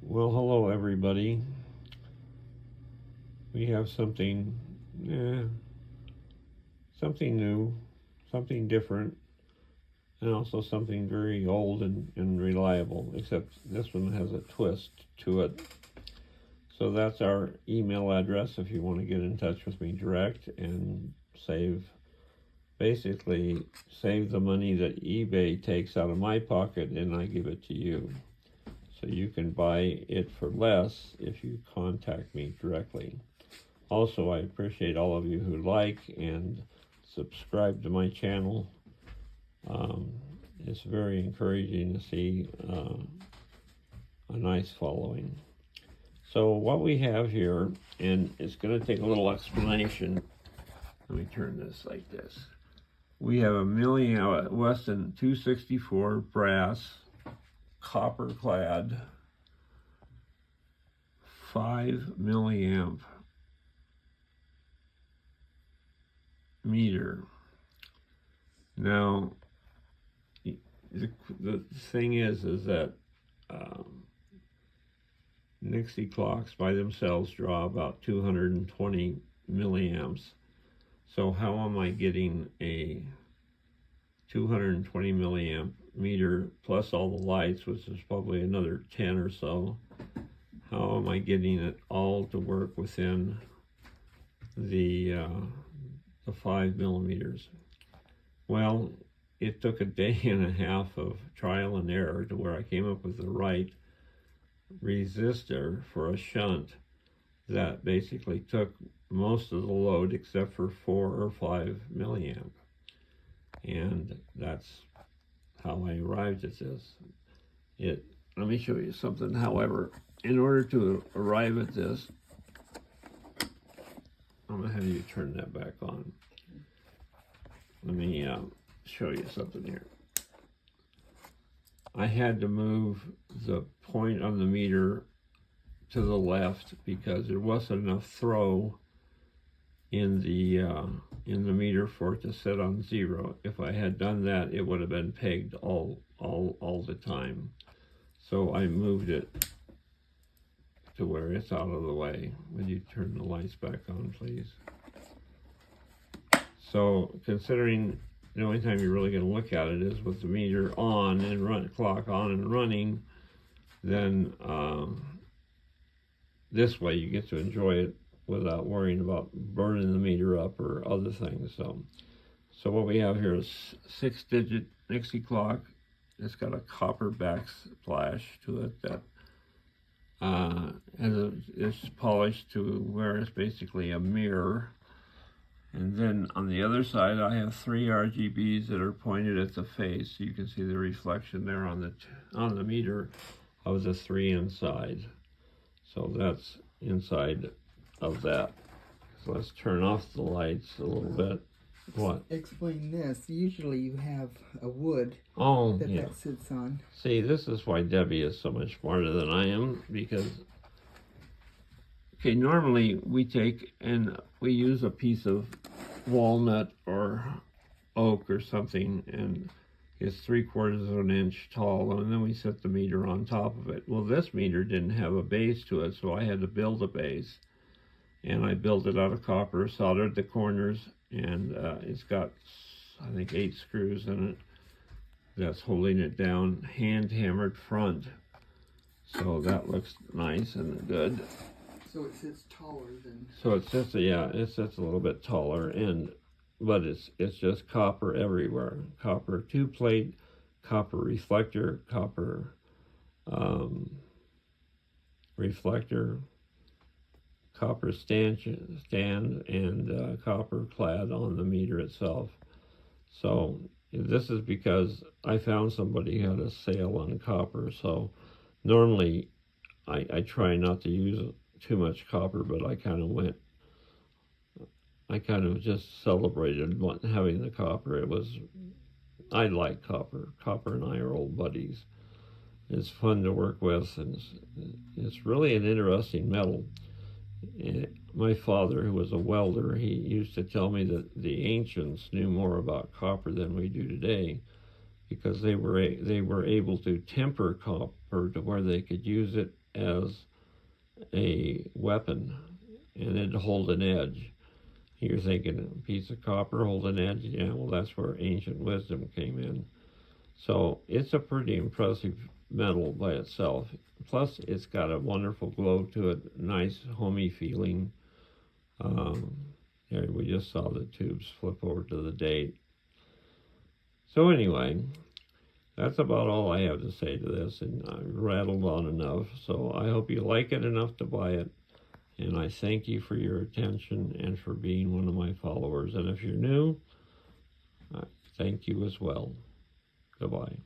Well, hello everybody. We have something new, something different, and also something very old and reliable, except this one has a twist to it. So that's our email address if you want to get in touch with me direct and basically save the money that eBay takes out of my pocket and I give it to you. So you can buy it for less if you contact me directly. Also, I appreciate all of you who like and subscribe to my channel. Um, it's very encouraging to see a nice following. So what we have here, and it's going to take a little explanation. Let me turn this like this. We have a Weston 264 brass, copper clad, 5 milliamp meter. Now, the thing is that Nixie clocks by themselves draw about 220 milliamps. So how am I getting a 220 milliamp meter plus all the lights, which is probably another 10 or so? How am I getting it all to work within the 5 millimeters? Well, it took a day and a half of trial and error to where I came up with the right resistor for a shunt that basically took most of the load except for 4 or 5 milliamp. And that's how I arrived at this. Let me show you something. However, in order to arrive at this, I'm going to have you turn that back on. Let me show you something here. I had to move the point on the meter to the left because there wasn't enough throw in the meter for it to sit on 0. If I had done that, it would have been pegged all the time. So I moved it to where it's out of the way. Would you turn the lights back on, please? So considering the only time you're really going to look at it is with the meter on and clock on and running, then this way you get to enjoy it without worrying about burning the meter up or other things. So what we have here is 6-digit Nixie clock. It's got a copper backsplash to it that it's polished to where it's basically a mirror. And then on the other side, I have 3 RGBs that are pointed at the face. You can see the reflection there on the meter of the 3 inside. So that's inside of that. So let's turn off the lights a little bit. What? Explain this. Usually you have a wood that sits on. See, this is why Debbie is so much smarter than I am, because normally we take and we use a piece of walnut or oak or something, and it's 3/4 of an inch tall, and then we set the meter on top of it. Well, this meter didn't have a base to it, so I had to build a base, and I built it out of copper, soldered the corners, and it's got, I think, 8 screws in it that's holding it down, hand hammered front, so that looks nice and good. So it sits taller than. So it sits a little bit taller, but it's just copper everywhere. Copper 2-plate, copper reflector, copper reflector, copper stand, and copper clad on the meter itself. So this is because I found somebody who had a sale on copper. So normally I try not to use too much copper, but I kind of just celebrated having the copper. I like copper. Copper and I are old buddies. It's fun to work with, and it's really an interesting metal. My father, who was a welder, he used to tell me that the ancients knew more about copper than we do today, because they were able to temper copper to where they could use it as a weapon, and it'd hold an edge. You're thinking a piece of copper hold an edge? Yeah, well, that's where ancient wisdom came in. So it's a pretty impressive metal by itself. Plus, it's got a wonderful glow to it, nice homey feeling. There, we just saw the tubes flip over to the date. So anyway, that's about all I have to say to this, and I rattled on enough. So I hope you like it enough to buy it. And I thank you for your attention and for being one of my followers. And if you're new, thank you as well. Goodbye.